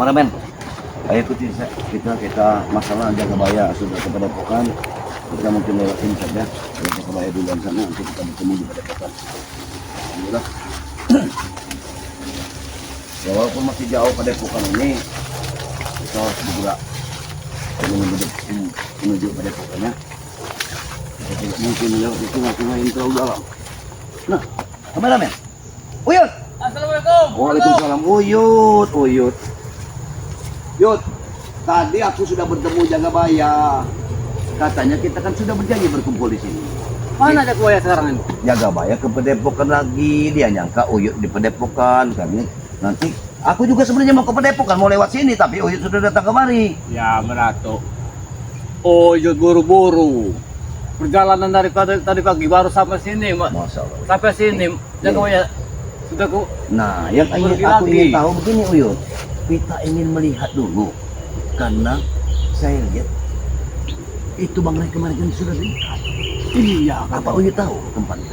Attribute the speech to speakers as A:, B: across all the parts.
A: Kameramen, ayo ikuti kita masalah jaga baya sudah ke Padepokan. Kita mungkin lewatin saja jaga baya duluan sana, nanti kita bertemu di Padepokan. Alhamdulillah. Ya, walaupun masih jauh Padepokan ini, kita harus bergerak menuju Padepokannya. Kita tidak mungkin lewat itu sungai yang terlalu dalam. Nah, kameramen, Uyut.
B: Assalamualaikum.
A: Waalaikumsalam. Uyut. Yud, tadi aku sudah bertemu Jaga Baya. Katanya kita kan sudah berjanji berkumpul di sini.
B: Mana Jaga Baya sekarang ini?
A: Jaga Baya ke Padepokan lagi. Dia nyangka Uyut di Padepokan. Karena nanti aku juga sebenarnya mau ke Padepokan, mau lewat sini, tapi Uyut sudah datang kemari.
B: Ya Merato. Oh, Uyut buru-buru. Perjalanan dari tadi pagi baru sampai sini,
A: Masya Allah.
B: sampai sini Jaga Baya sudah ku.
A: Nah, yang aku ingin tahu begini Uyut. Kita ingin melihat dulu, karena saya lihat itu Bang Ray kemarin kan sudah lihat.
B: Iya,
A: Apa Uyut tahu tempatnya?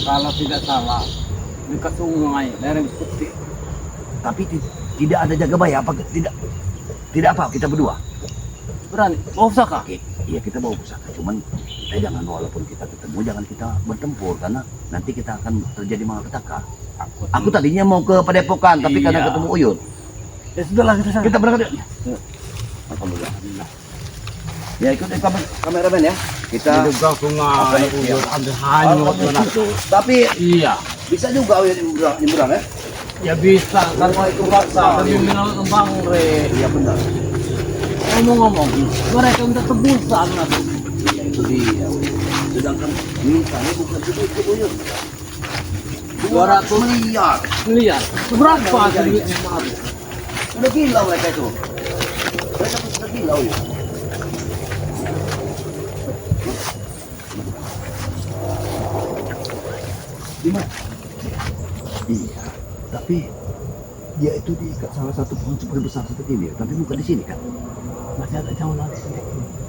B: kalau tidak salah dekat sungai lereng putih.
A: Tapi tidak ada Jaga Baya apa tidak apa kita berdua.
B: Berani? Mau pusaka?
A: Iya kita bawa pusaka, cuman jangan walaupun kita ketemu jangan kita bertempur karena nanti kita akan terjadi malapetaka. Aku tadinya mau ke Padepokan tapi karena ketemu Uyut.
B: Ya sudahlah kita sana.
A: Kita berangkat yuk. Alhamdulillah. Ya ikut kameramen ya. Kita
B: juga sungai Uyut hampir hanyut.
A: Tapi
B: Iya.
A: bisa juga Uyut nyebrang ya.
B: Ya bisa, kan itu paksa. Tapi minal Bang Re.
A: Iya benar.
B: Ngomong-ngomong, mereka minta tebusan lah.
A: Ya itu dia. Sedangkan mintanya bukan segitu Uyut.
B: 200
A: miliar.
B: miliar. Berapa duitnya Mas?
A: Udah gila mereka itu. Mereka sudah gila Uyut. Di mana? Iya, tapi dia itu diikat salah satu pohon seperti besar seperti ini, tapi bukan di sini kan?
B: Masih ada jauh lagi.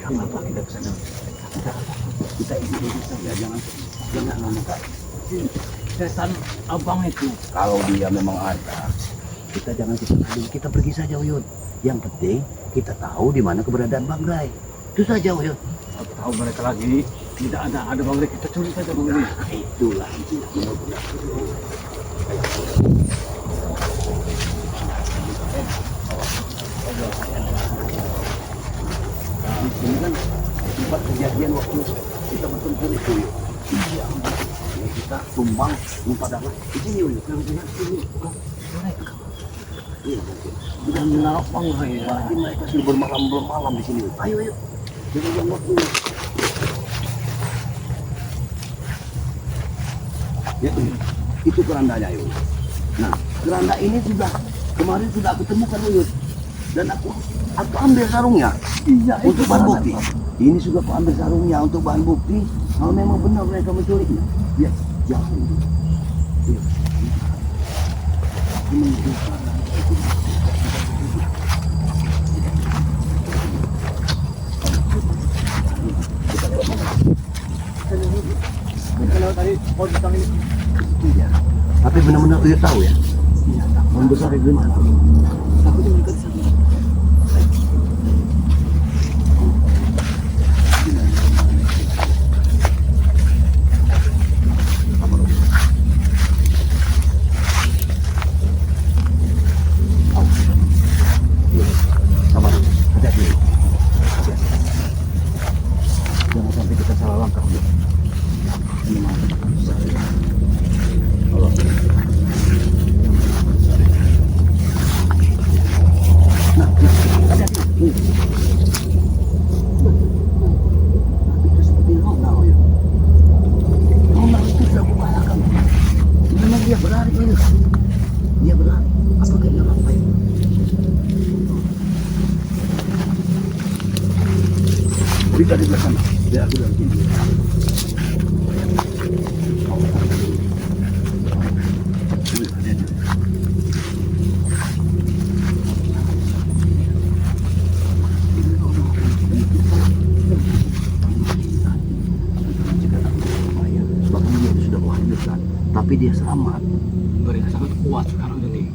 A: Gak apa-apa kita ke sana. Kita isi dulu saja, jangan lama.
B: Setan abang itu.
A: Kalau dia memang ada, kita jangan kita pergi saja Uyut. Yang penting kita tahu di mana keberadaan Bang Ray. Itu saja Uyut.
B: Aku tahu mereka lagi. Tidak ada Bang Re, kita curi saja Bang Re.
A: Itulah itu benar-benar. Di sini kan tempat kejadian waktu kita bertempur itu Uyut. Iya. Ya, kita tumbang padahal di sini Uyut. Yang benar sini. Mereka. Iya.
B: Sudah menolak Bang Re.
A: Berarti mereka sudah bermalam di sini. Ayo. Jangan waktu. Ya, itu kerandanya Uyut. Nah, keranda ini kemarin sudah aku temukan Uyut. Dan aku ambil sarungnya.
B: Iya,
A: Untuk bahan bukti. Ini sudah aku ambil sarungnya untuk bahan bukti. Kalau memang benar mereka menculiknya. Ya, jangan. Ya. Aku menunjukkan.
B: Kalau tadi pohon besar ini.
A: Iya. Tapi benar-benar Uyut tahu ya. Iya. Pohon besar itu di mana?
B: Aku tuh dekat sana.
A: Sabar. Hati-hati. Jangan sampai kita salah langkah. Ini mah. Allah. Nah, hati-hati. Itu seperti Ronald ya. Ronald itu sudah membahayakan. Memang dia berlari ini. Dia berlari. Apakah dia sampai? Kita di belakang. Ya, aku dalam sini. Tapi dia selamat.
B: Mereka sangat kuat sekarang ini.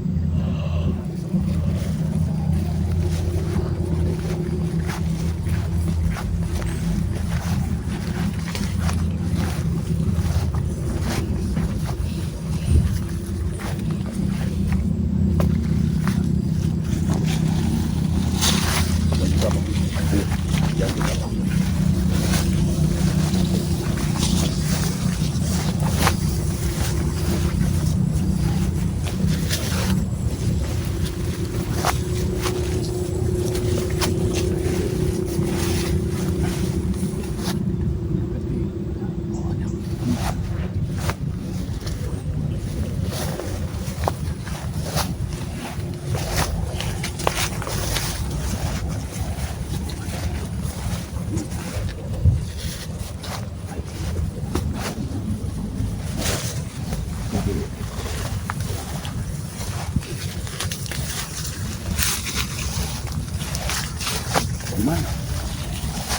A: Di mana?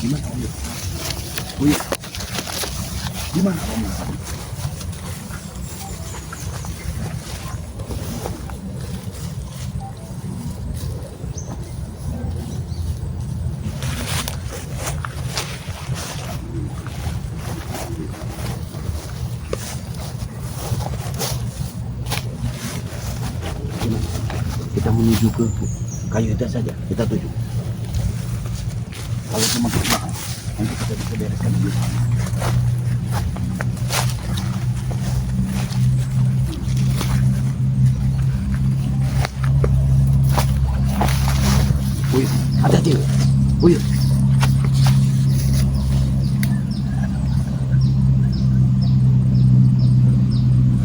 A: Di mana Uyut? Uyut. Di mana Romal tadi? Kita menuju ke kayu itu saja, kita tuju. Kalau cuma ke belakang, nanti kita bisa bereskan di sana. Uyut, hati-hati. Uyut.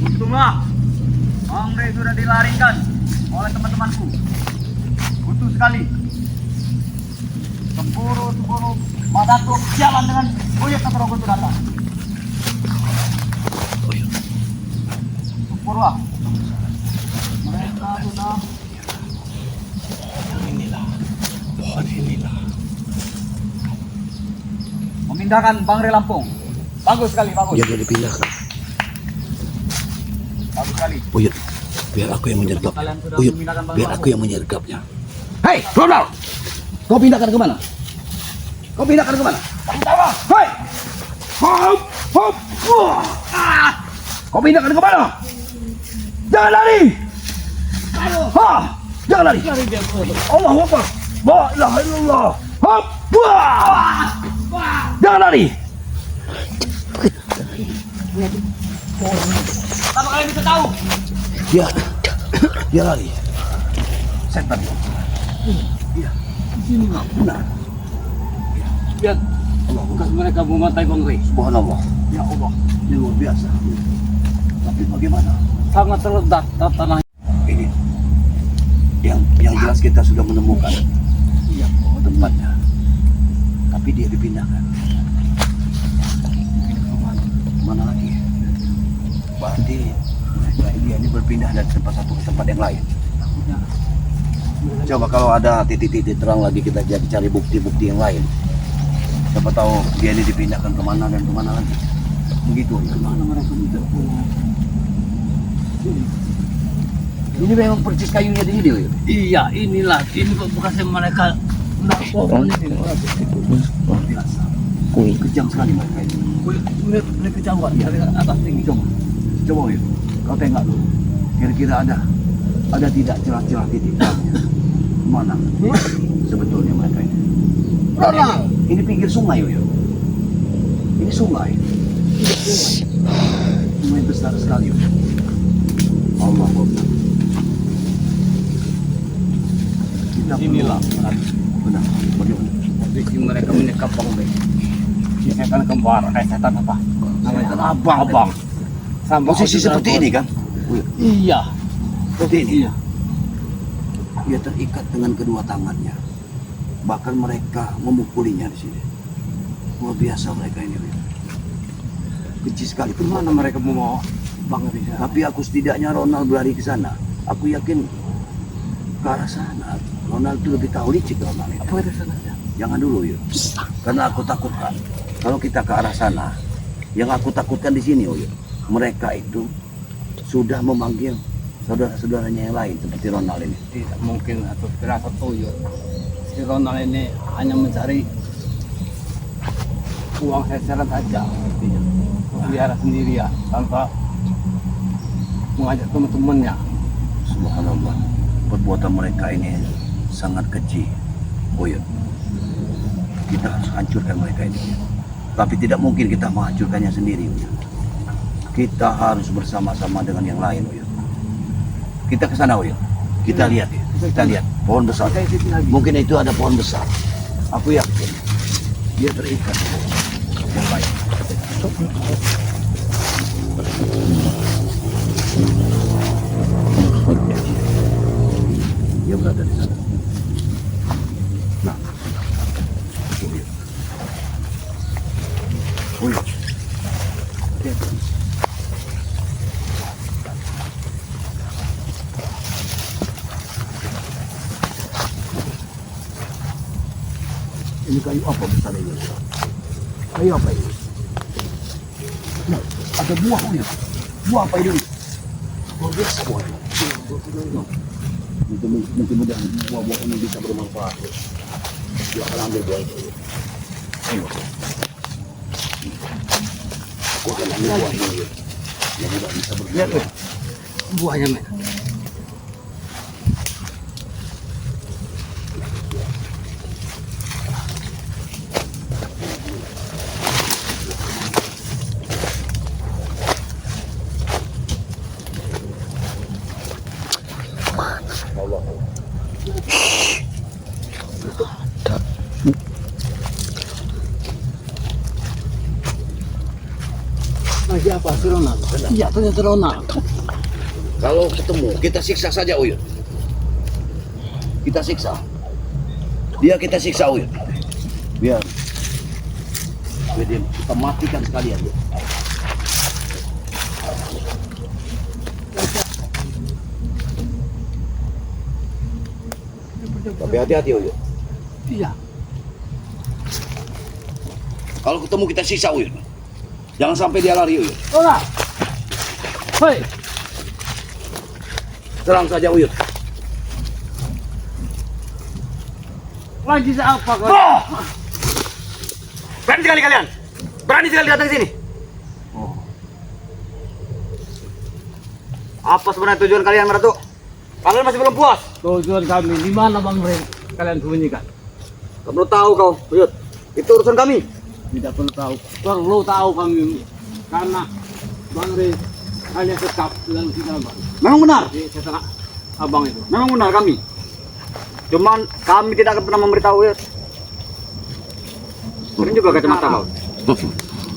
B: Untunglah Bang Rey sudah dilarikan oleh teman-temanku. Butuh sekali. Semburu Mas Datuk jalan dengan Uyut sampai Rogo itu datang. Sempurna. Mereka sudah
A: Pohon inilah.
B: memindahkan Bang Rey Lampung. Bagus sekali, bagus.
A: Jangan dipindahkan.
B: Bagus sekali.
A: Uyut, biar aku yang menyergap.
B: Kalian sudah
A: Uyut,
B: memindahkan Bang
A: biar
B: Lampung.
A: aku yang menyergapnya. Hei, Ronald! Kau pindahkan ke mana? Kau pindahkan ke mana? Hei! Hop! Hop! Wah! Ah! Kau pindahkan ke mana? Jangan lari! Ha! Jangan lari! Allahu Akbar! La ilaha illallah! Hop! Wah! Jangan lari!
B: Kenapa kalian bisa tahu?
A: Dia lari. Setan. Iya. Di sini nggak benar.
B: Lihat, bekas mereka memantai Bang Rey.
A: Subhanallah. Ya Allah, ini luar biasa. Tapi bagaimana?
B: Sangat terledak tanah.
A: Ini yang jelas kita sudah menemukan tempatnya. Tapi dia dipindahkan. Mana lagi? Berarti dia ini berpindah dari tempat satu ke tempat yang lain. Coba kalau ada titik-titik terang lagi kita jadi cari bukti-bukti yang lain. Siapa tahu dia ini dipindahkan kemana dan kemana lagi. Begitu. Kemana mereka bisa? Ini memang persis kayunya di sini.
B: Iya, inilah. Ini bekasnya mereka.
A: Biasa. Kejam sekali mereka ini. Mereka kejauhan dari atas tinggi. Coba yuk. Kau tengok dulu. Kira-kira ada tidak celah-celah titik terangnya? Mana? Sebetulnya mereka ini.
B: Ronald!
A: Ini pinggir sungai yuk. Ini sungai. Sungai besar sekali yuk. Allah Akbar. Kita
B: Inilah.
A: benar. Bagaimana?
B: Posisi mereka menyekap Bang Rey. Si setan kembar. Setan apa?
A: Setan abang.
B: Sama
A: Posisi seperti ini kan?
B: Iya.
A: Seperti ini.
B: Iya.
A: Dia terikat dengan kedua tangannya. Bahkan mereka memukulinya di sini. Luar biasa mereka ini. Kecil sekali.
B: Kemana mereka mau Bang Rey?
A: Tapi aku setidaknya Ronald berlari ke sana. Aku yakin ke arah sana. Ronald itu lebih tahu licik Ronald itu.
B: Apa itu sana?
A: Jangan dulu yuk. Karena aku takutkan. Kalau kita ke arah sana, yang aku takutkan di sini yuk. Mereka itu sudah memanggil saudara-saudaranya yang lain seperti Ronald ini.
B: Tidak mungkin atau tidak satu Uyut. Si Ronald ini hanya mencari uang seceran saja. Biara sendiri ya, tanpa mengajak teman-temannya.
A: Subhanallah. Perbuatan mereka ini sangat keji. Uyut. Kita harus hancurkan mereka ini. Tapi tidak mungkin kita menghancurkannya sendiri. Uyut. Kita harus bersama-sama dengan yang lain. Uyut. Kita ke sana, Uyut. Kita lihat, kita lihat pohon besar. Mungkin itu ada pohon besar. Aku yakin dia terikat. Yang baik. Dia berada di sana. Nah, Uyut. Uyut. Hati-hati. Ini kayu apa besar ini? Kayu apa ini? Nah, ada buah Uyut. Buah apa ini? Luar biasa buah ini. Mudah-mudahan buah-buah ini bisa bermanfaat. Dia akan ambil buah itu. Ayo. Aku akan ambil buah ini. Mudah-mudahan bisa bermanfaat.
B: Buahnya, men. Siapa? Si Ronald. Iya, ternyata Ronald.
A: Kalau ketemu, kita siksa saja Uyut. Kita siksa. Dia kita siksa Uyut. Biar dia kita matikan sekalian. Tapi hati-hati Uyut.
B: Iya.
A: Kalau ketemu kita siksa Uyut. Jangan sampai dia lari Uyut.
B: Ronald. Hei.
A: Serang saja Uyut.
B: Lagi apa kau?
A: Oh! Berani sekali kalian. Berani sekali datang ke sini.
B: Oh.
A: Apa sebenarnya tujuan kalian Meratu? Kalian masih belum puas?
B: Tujuan kami di mana Bang Rey? Kalian sembunyikan.
A: Kamu tahu kau, Uyut. Itu urusan kami.
B: Tidak perlu tahu. Perlu tahu kami karena Bang Rey hanya tetap dalam kita Bang.
A: Memang benar.
B: Di setelah abang itu.
A: Memang benar kami. Cuman kami tidak akan pernah memberitahu Uyut. Ini juga kacamata kau.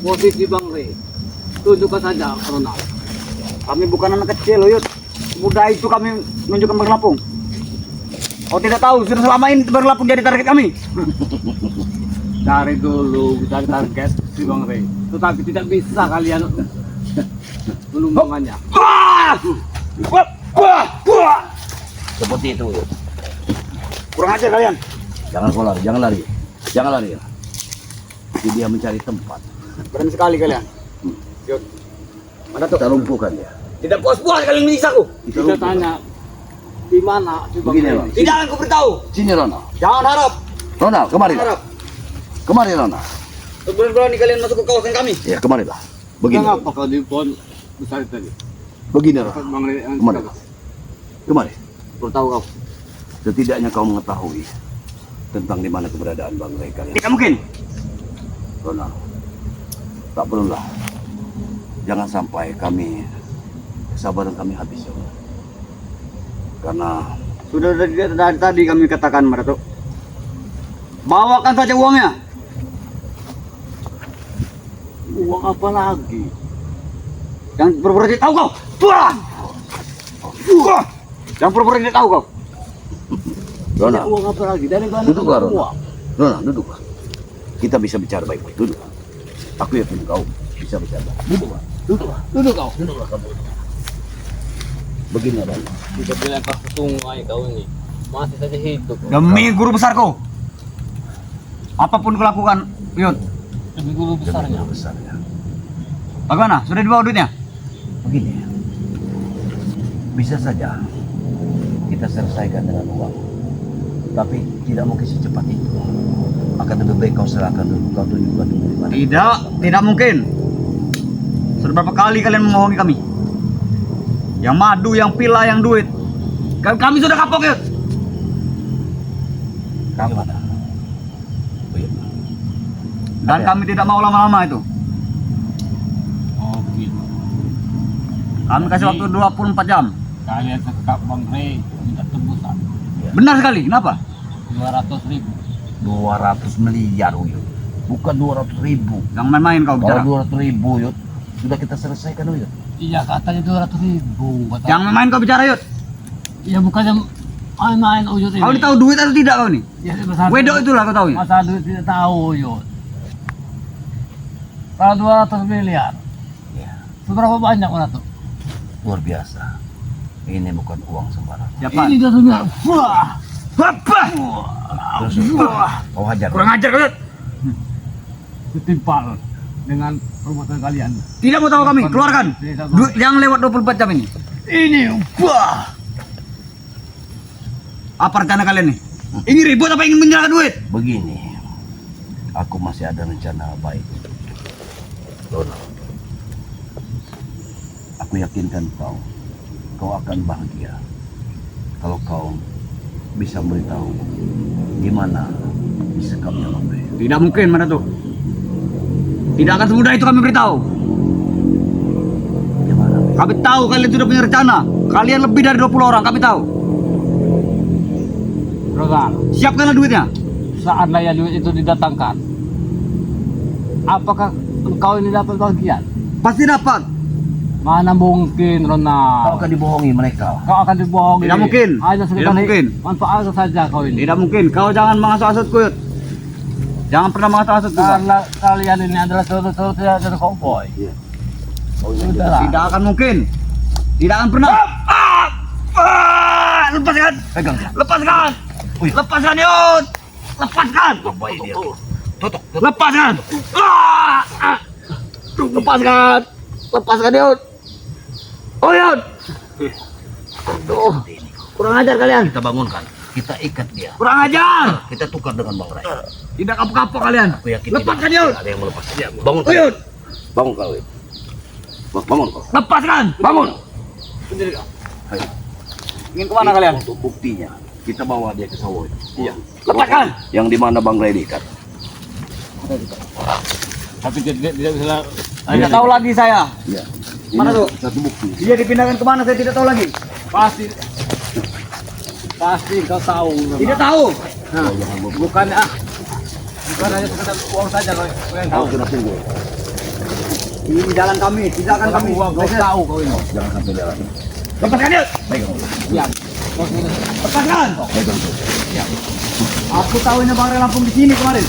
B: Posisi Bang Rey. Tunjukkan saja Ronald.
A: Kami bukan anak kecil, Uyut. Mudah itu kami menunjukkan bergelapung. Kau tidak tahu, sudah selama ini bergelapung jadi target kami.
B: Dari dulu kita target si Bang Rey. Tetapi tidak bisa kalian melumbangannya.
A: Seperti itu, Uyut. Kurang ajar kalian. Jangan kau lari, jangan lari. Jangan lari. Jadi dia mencari tempat. Berani sekali kalian. Yuk. Mana tuh? Kita lumpuhkan dia. Tidak puas-puas kalian menyiksaku.
B: Kita tanya di mana si Bang
A: Begini,
B: Rey?
A: Bang.
C: Tidak akan kuberitahu.
A: Sini Ronald.
C: Jangan harap.
A: Ronald, kemari.
C: Harap.
A: Kemari Ronald.
C: Berani kalian masuk ke kawasan kami.
A: Ya, kemarilah. Begini.
B: Kenapa kau di pohon besar tadi?
A: Begini Ronald.
B: Bang Rey yang
A: Kemari.
B: kita-
A: Kemari.
C: Perlu tahu kau.
A: Setidaknya kau mengetahui tentang di mana keberadaan Bang Rey kalian.
C: Tidak mungkin.
A: Ronald, tak perlulah. Jangan sampai kesabaran kami habis. Ronald. Karena
C: Sudah dari tadi kami katakan Meratu. Bawakan saja uangnya.
B: Uang apa lagi?
C: Yang pura-pura tidak tahu kau. Buah! Yang pura-pura tidak tahu kau.
A: Ronald,
B: Uang apa lagi? Dari mana
A: duduklah
B: kau
A: Ronald.
B: uang?
A: Ronald, duduklah. Kita bisa bicara baik-baik. Duduk. Aku yakin kau bisa bicara baik. Duduklah. Duduklah.
B: Duduk kau.
A: Duduklah kamu. Begini Ronald.
B: Kita bilang kau ke sungai kau ini. Masih saja hidup.
C: Demi guru besarku. Apapun kau lakukan, Yud.
B: Demi guru besarnya.
A: Demi besarnya.
C: Bagaimana? Sudah dibawa duitnya?
A: Begini. Bisa saja kita selesaikan dengan uang. Tapi tidak mungkin secepat itu. Akan lebih baik kau serahkan dulu. Kau tunjukkan dulu di mana.
C: Tidak mungkin. Sudah berapa kali kalian membohongi kami? Yang madu, yang pila, yang duit. Kami sudah kapok, Yud.
A: Kamu mana? Oh, iya.
C: Dan kami tidak mau lama-lama itu.
B: Oh begitu.
C: Kami kasih waktu 24 jam.
B: Kalian sekap Bang Rey minta tebusan
C: Benar sekali. Kenapa?
B: 200.000.
A: 200 miliar Uyut. Bukan 200.000.
C: Yang main-main kau bicara.
A: Kalau 200.000 Uyut, sudah kita selesaikan Uyut.
B: Iya katanya 200.000.
C: Yang main-main kau bicara, Yud.
B: Ya bukannya main-main Uyut ini.
C: Kau ini tahu duit atau tidak kau nih?
B: Ya, masa
C: Wedok itulah kau tahu ya.
B: Masa duit tidak tahu Uyut. Kalau 200 miliar.
A: Ya,
B: Seberapa banyak orang tuh?
A: luar biasa. Ini bukan uang sembarang.
C: Siapa?
B: Ini 200 miliar. Wah.
C: Apa?
A: Kau hajar.
C: Kurang ajar kalian.
B: Ketimpal dengan perbuatan kalian.
C: Tidak mau tahu kami, keluarkan. Jangan lewat 24 jam ini.
B: Ini wah.
C: Apa rencana kalian nih? Ini ribut apa ingin menyerahkan duit?
A: Begini, aku masih ada rencana baik. Donald, aku yakinkan kau akan bahagia kalau kau bisa beritahu gimana sikapnya Bang Ray.
C: Tidak mungkin, mana tuh? Tidak akan semudah itu kami beritahu.
A: Gimana? Ray?
C: Kami tahu kalian sudah punya rencana. Kalian lebih dari 20 orang, kami tahu.
B: Ronald,
C: Siapkanlah duitnya.
B: seandainya duit itu didatangkan, apakah engkau ini dapat bagian?
C: Pasti dapat.
B: Mana mungkin,
A: Kau
B: Ronald?
A: akan dibohongi mereka.
B: Kau akan dibohongi.
C: Tidak mungkin.
B: Hanya
C: Tidak
B: sekedar
C: mungkin.
B: manfaat saja kau ini.
C: Tidak mungkin. Kau jangan mengasut-asutku, Yud. Jangan pernah mengasut-asutku. Bang.
B: Karena kalian ini adalah saudara-saudara dari cowboy.
A: Iya. Kau ini
B: Sudahlah.
C: Tidak akan mungkin. Tidak akan pernah. Lepaskan.
A: pegang.
C: Lepaskan.
A: Wih.
C: Lepaskan, Yud. Lepaskan.
A: Baik dia. Tutup.
C: Lepaskan. Lepaskan. Lepaskan, Yud. Oh, Yud. Aduh. Kurang ajar kalian.
A: Kita bangunkan. Kita ikat dia.
C: Kurang ajar.
A: Kita tukar dengan Bang Ray.
C: Tidak kapok-kapok kalian.
A: Aku yakin
C: Lepaskan,
A: tidak
C: Yud.
A: ada yang melepas. Bangun.
C: Oh, Yud.
A: Bangun kau. Yud. Bangun kau.
C: Lepaskan.
A: Bangun.
B: Sendiri kau.
A: Ayo.
C: Ingin kemana kalian?
A: Untuk buktinya, kita bawa dia ke sawah.
B: Iya.
C: Lepaskan.
A: Yang di mana Bang Ray diikat.
B: Tapi tidak bisa.
C: Tidak tahu lagi saya.
A: Iya.
C: Mana tuh?
A: Satu bukti.
C: Dia dipindahkan kemana saya tidak tahu lagi.
B: Pasti. Pasti kau tahu. Ronald.
C: Tidak tahu.
B: Nah, bukan hanya sekedar uang saja kau yang tahu.
A: Kau sudah tunggu.
C: Ini jalan kami, tidak akan kami.
B: Uang kau tahu kau ini.
A: Jangan sampai jalan.
C: Lepaskan, Yud.
A: Pegang.
B: Ya. Kau sudah.
C: Lepaskan.
A: Pegang.
C: Aku tahu ini Bang Ray Lampung di sini kemarin.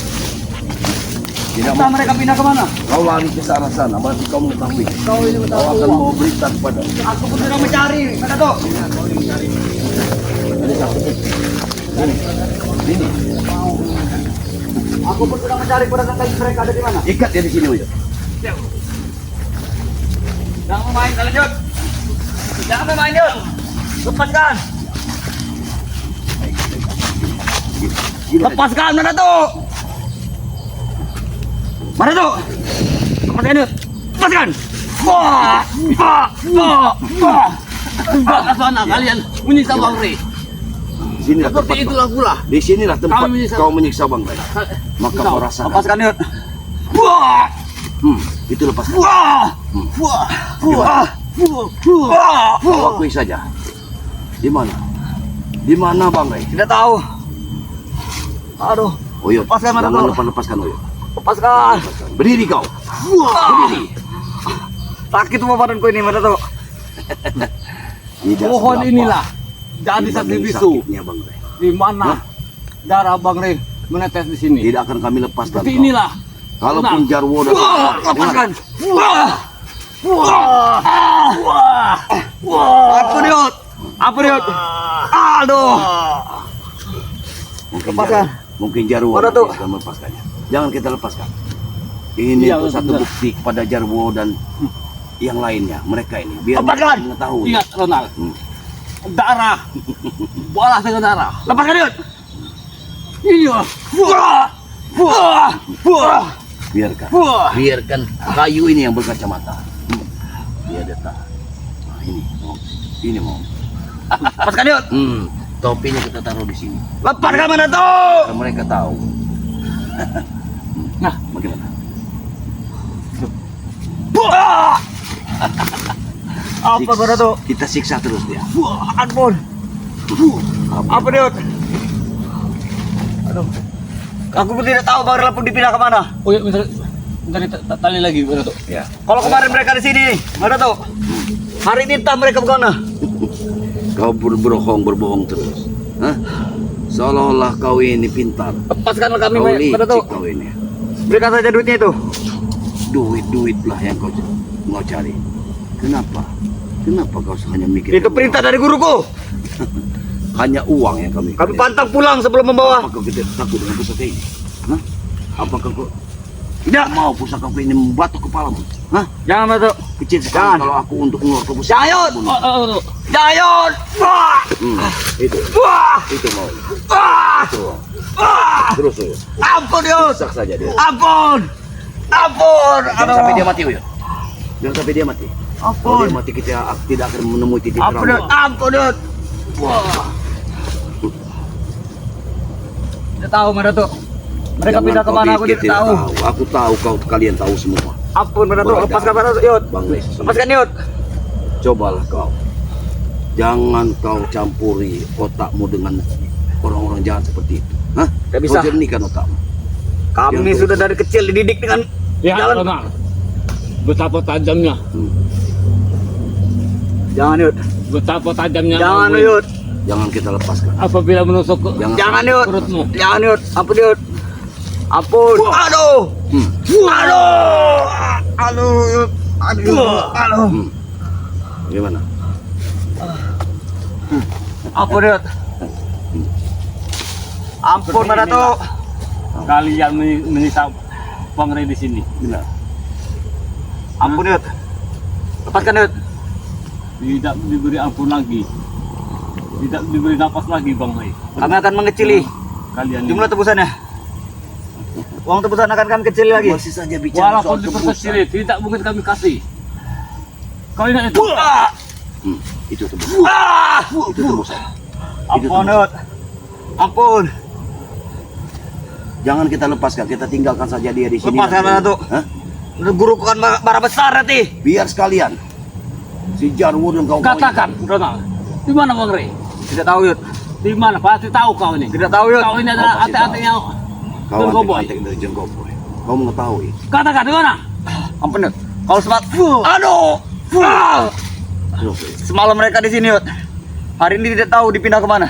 A: Tidak
C: Kita mereka pindah kemana?
A: Kau lari ke sana sana. Berarti kau mengetahui.
B: Kau ini
A: Kau
B: tahu
A: akan
B: uang.
A: mau berita kepada.
C: Aku pun sedang mencari. Mana tuh?
A: Ada satu bukti. Ini.
C: Aku pun sedang mencari pedagang kayu mereka ada di mana?
A: Ikat dia di sini aja.
C: Jangan main kalian, Yud. Jangan main, Yud. Lepaskan. Lepaskan, mana tuh? Mana tuh? Lepaskan, Yud. Lepaskan. Wah, wah, wah, wah.
B: Enggak sana kalian menyiksa Bang Ray.
A: Sinilah
B: Seperti
A: tempat.
B: itulah pula.
A: Di sinilah tempat
B: Kau menyiksa-
A: kau menyiksa Bang Ray. Maka kau rasakan.
C: Lepaskan, Yud. Wah,
A: Itu lepas.
C: wah, wah, wah, wah.
A: Kau akui saja. Di mana? Di mana Bang Ray?
C: Tidak tahu. Aduh,
A: Oyot,
C: Lepaskan, mana
A: jangan
C: kau?
A: lepaskan Oyot.
C: lepaskan.
A: Berdiri kau.
C: Wah,
A: Berdiri.
C: sakit semua badanku ini, mana tuh?
A: Tidak
B: Pohon
A: seberapa
B: inilah jadi saksi
A: dibanding
B: bisu
A: sakitnya Bang Ray.
B: di mana darah Bang Ray menetes di sini.
A: Tidak akan kami lepaskan.
B: Seperti
A: kau.
B: inilah.
A: Kalaupun Jarwo dan
C: Lepaskan. Wah, wah, wah, wah. Apa nih, Yud? Apa nih, Yud? Aduh. Lepaskan.
A: Mungkin Jarwo
C: Mana
A: nanti
C: tuh?
A: akan melepaskannya. Jangan kita lepaskan. Ini
B: Iya,
A: tuh satu
B: benar.
A: bukti kepada Jarwo dan yang lainnya. Mereka ini biar
C: Lepaskan.
A: mereka mengetahui.
B: Ingat Ronald,
A: Hmm.
B: darah balas dengan darah.
C: Lepaskan, Yud.
B: Iya.
C: Wah, wah, wah.
A: Biarkan.
C: Wah.
A: Biarkan kayu ini yang berkacamata. Dia datang. Nah, ini mau.
C: Lepaskan, Yud.
A: Topinya kita taruh di sini.
C: Lepaskan, mana tuh?
A: Karena mereka tahu.
B: Nah,
A: Bagaimana?
C: Wah. Apa mana tuh?
A: Kita siksa terus dia.
C: Wah, ampun. Apa nih, Yud? Aduh. Aku pun tidak tahu Bang Ray Lampung dipindah kemana.
B: oh ya, bentar, tali lagi mana tuh?
A: Ya.
C: Kalau kemarin mereka di sini, mana tuh? Hari ini entah mereka kemana.
A: Kau berbohong terus. Hah? Seolah-olah kau ini pintar.
C: Lepaskanlah kami,
A: Kau
C: mana tuh?
A: licik kau ini.
C: Berikan saja duitnya itu.
A: Duit-duitlah yang kau cari. Kenapa? Kenapa kau hanya mikir?
C: Itu perintah dari guruku.
A: Hanya uang yang kami.
C: Kami pantang pulang sebelum membawa.
A: Apakah kau tidak takut dengan pusaka ini? Hah? Apakah kau
C: Tidak.
A: mau pusaka ini membatuk kepalamu? Hah?
C: Jangan Datuk.
A: Kecil sekali
C: Jangan.
A: kalau aku untuk mengeluarkan pusaka.
C: Jangan.
B: Oh,
C: Jangan. Wah.
A: Itu.
C: Wah.
A: Itu mau.
C: Wah.
A: Itu.
C: Wah.
A: Terus Uyut.
C: Ampun Yud.
A: Rusak saja dia.
C: Ampun. Ampun.
A: Jangan sampai dia mati Uyut. Jangan sampai dia mati. Kalau
C: Ampun.
A: dia mati kita tidak akan menemui titik
C: Ampun Yud.
A: terang.
C: Ampun Yud. Wah. Tidak tahu mana Datuk. Mereka
A: Jangan
C: pindah
A: kau
C: kemana aku
A: pikir
C: tidak tahu.
A: Aku tahu kalian tahu semua.
C: Ampun mana Datuk.
A: Beradab.
C: Lepaskan mana Datuk Yud.
A: Bang Les.
C: Lepaskan Yud.
A: Cobalah kau. Jangan kau campuri otakmu dengan orang-orang jahat seperti itu. Hah?
C: Tak bisa.
A: Kau jernihkan otakmu.
C: Kami
A: Yang
C: sudah dari kecil dididik dengan
B: ya,
C: jalan.
B: Ronald. Betapa tajamnya.
C: Jangan Yud.
B: Betapa tajamnya.
C: Jangan
B: ilmu.
C: Yud.
A: Jangan kita lepaskan.
B: Apabila menusuk ke
C: Jangan Yud.
B: perutmu.
C: Jangan Yud. Ampun Yud. Ampun. Aduh.
A: Hmm.
C: Aduh. Aduh Yud. Aduh. Aduh.
A: Gimana?
C: Ampun Yud. Ampun mana Datuk.
B: Kalian menyiksa Bang Rey di sini.
A: Benar.
C: Ampun Yud. Lepaskan Yud.
B: Tidak diberi ampun lagi. Tidak diberi nafas lagi Bang Rey.
C: Kami akan mengecili
B: Kalian ini.
C: jumlah tebusannya. Uang tebusan akan kami kecil lagi.
A: Masih saja bicara
B: Walaupun
A: soal
B: diperkecil,
A: tebusan.
B: tidak mungkin kami kasih. Kau ingat itu?
A: Itu tebusan. Itu tebusan.
C: Ampun Yud. Ampun.
A: Jangan kita lepaskan, kita tinggalkan saja dia di sini.
C: Lepaskan mana Datuk.
A: Hah?
C: Guru kan bara besar nanti.
A: Biar sekalian. Si Jarwo dan kawan-kawannya.
B: Katakan, Ronald. Di mana Bang Rey?
C: Tidak tahu Yud.
B: Di mana? Pasti tahu kau ini.
C: Tidak tahu Yud.
B: Kau ini adalah
A: pasti
B: hati-hatinya
A: Kau
B: John Cowboy.
A: antek dari John Cowboy. Kau mengetahui.
B: Katakan di mana?
C: Ampun Yud. Kalau aduh.
A: Terus,
C: Semalam mereka di sini Yud. Hari ini tidak tahu dipindah kemana.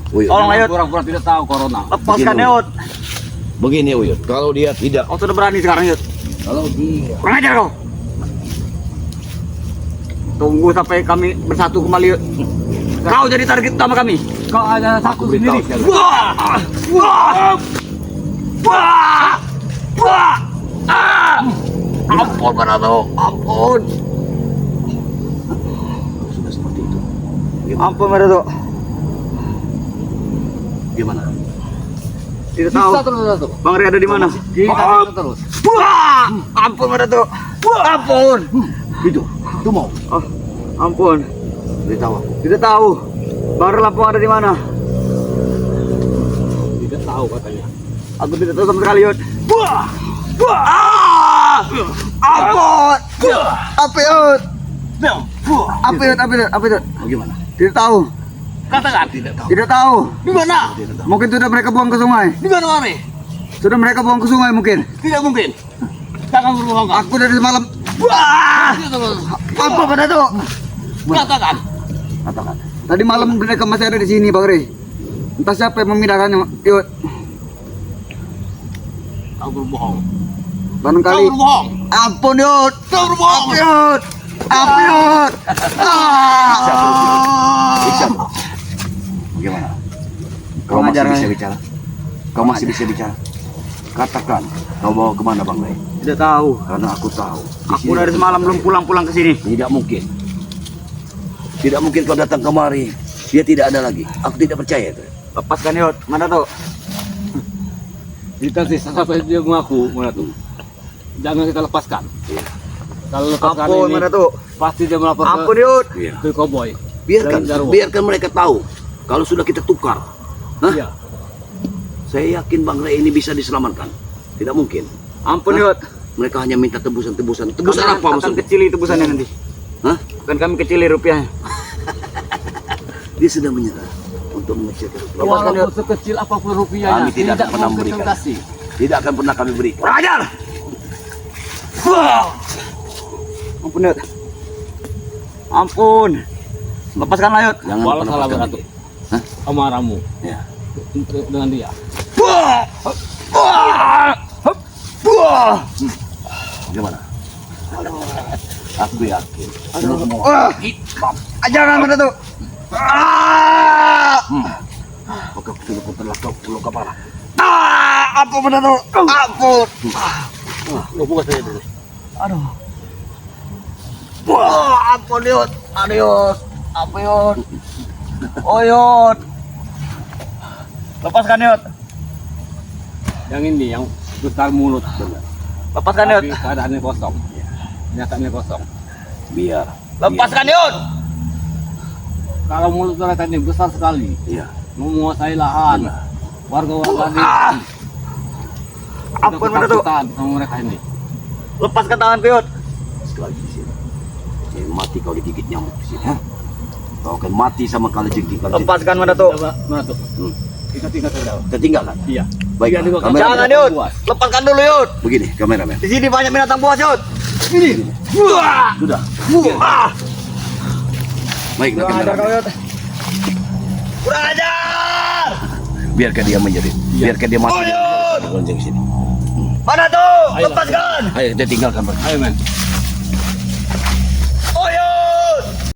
A: Uyut.
C: Tolong Yud.
B: Pura-pura tidak tahu Corona.
C: Lepaskan
A: Begini,
C: Yud.
A: Begini Uyut, kalau dia tidak,
C: Kau sudah berani sekarang Yud.
A: kalau dia
C: Kurang ajar kau. Tunggu sampai kami bersatu kembali Yud. Kau jadi target utama kami.
B: Kau ada satu
A: beritahu
B: sendiri.
A: sekali.
C: Wah! Wah! Wah! Wah! Ah! Ampun mana Datuk. Ampun.
A: sudah seperti itu.
C: Ampun mana Datuk.
A: Gimana?
C: Tidak tahu.
B: Bisa terus satu.
C: Bang Ri ada di mana?
B: Kita bisa terus.
C: Wah! Ampun mana Datuk. Ampun.
A: Itu mau
C: Oh, ampun.
A: beritahu aku.
C: Tidak tahu. Bang Lampung ada di mana?
B: Tidak tahu katanya.
C: Aku tidak tahu sama sekali Yud. Wah! Wah! Ah! Ampun. Apa Yud? Apa Yud? Apa Yud? Apa Yud?
A: Bagaimana?
C: Tidak tahu.
B: Katakan.
A: Tidak tahu.
C: Tidak tahu.
B: Di mana?
A: Tidak tahu.
C: Mungkin sudah mereka buang ke sungai.
B: Di mana Bang Rey?
C: Sudah mereka buang ke sungai mungkin.
B: Tidak mungkin. Jangan berbohong. Kau.
C: Aku dari semalam. Wah!
B: Tidak tahu.
C: Apa pada tuh?
B: Katakan.
A: Katakan.
C: Tadi malam mereka masih ada di sini, Bang Ri. Entah siapa yang memindahkannya, Yud.
B: Kau berbohong.
C: Barangkali.
B: Kau berbohong.
C: Ampun, Yud.
B: Kau berbohong.
C: Ampun, Yud. Ampun, Yud.
A: Bisa. Bagaimana? Kau
C: Kurang
A: masih
C: ajar,
A: bisa
C: ya.
A: bicara? Kau masih bisa bicara? Katakan, kau bawa kemana Bang Rey?
C: Tidak tahu.
A: Karena aku tahu. Di
C: Aku
A: sini
C: dari
A: aku
C: semalam
A: tahu.
C: belum pulang-pulang ke sini.
A: Tidak mungkin. Tidak mungkin kau datang kemari. Dia tidak ada lagi. Aku tidak percaya itu.
C: Lepaskan, Yud. Mana tuh?
B: Kita sih sampai dia mengaku mana tuh. Jangan kita lepaskan. Kalau lepaskan
C: Ampun,
B: ini
C: mana tuh?
B: pasti dia melapor
C: Ampun,
B: ke,
C: Yud.
A: Iya.
B: ke Cowboy.
A: Biarkan,
B: Dan Jarwo.
A: biarkan mereka tahu. Kalau sudah kita tukar. Hah?
B: Iya.
A: Saya yakin Bang Rey ini bisa diselamatkan. Tidak mungkin.
C: Ampun,
A: Hah?
C: Yud.
A: Mereka hanya minta tebusan-tebusan. Tebusan
C: Kami
A: apa
C: akan
A: maksudnya?
C: kecili tebusannya nanti.
A: Hah?
C: Kan kami kecili rupiahnya.
A: Dia sudah menyerah untuk mengecilkan rupiah.
C: Lepaskan,
B: Walaupun
C: Yud.
B: sekecil apapun rupiahnya,
A: Kami tidak akan pernah
B: mungkin
A: memberikan.
B: kasih.
A: Tidak akan pernah kami beri.
C: Kurang ajar. Wah. Ampun, Yud. Ampun. Lepaskanlah, Yud.
A: Jangan
B: Walau
A: pernah
B: salah
A: lepaskan
B: beratuk.
A: lagi. Hah?
B: Amarahmu
A: Ya.
B: dengan dia.
C: Wah. Wah. Wah.
A: Bagaimana? Aku yakin.
C: Wah. Jangan mana tuh.
A: Apakah sudah kau terlalu luka parah?
C: Ampun benar tuh. Ampun.
A: Lu buka saya dulu.
C: Aduh. Wah, ampun Yud. Adios. Apa Yud? Oh Yud. Lepaskan Yud.
B: Yang ini yang besar mulut.
C: Lepaskan Yud.
B: Tapi keadaannya kosong. Nyatanya kosong.
A: Biar.
C: Lepaskan Yud.
B: Kalau mulut mereka ini besar sekali,
A: Iya.
B: menguasai lahan. Warga-warga ini
C: Ampun benar tuh.
B: ketakutan sama mereka ini.
C: Lepaskan tangan Yud.
A: Sekali lagi di sini. Jangan mati kau digigit nyamuk di sini. Kau akan mati sama kali jengking.
C: Lepaskan mana tuh?
B: Mana tuh? Kita tinggal saja.
A: Kita tinggalkan.
B: Iya.
A: Baik,
B: Iya, juga.
A: kamera.
C: Jangan Yud. Lepaskan dulu Yud.
A: Begini, kameramen.
C: Di sini banyak binatang buas Yud.
A: Ini. Sudah.
C: Wah.
A: Baiklah,
C: Kurang ajar kau
A: kameramen.
C: Yud. Kurang ajar.
A: Biarkan dia menjadi. Biarkan dia mati.
C: Oh, Yud.
A: Lonceng sini.
C: Mana tuh?
B: Ayo.
C: Lepaskan.
A: Ayo kita tinggalkan. Bang.
B: Ayo men.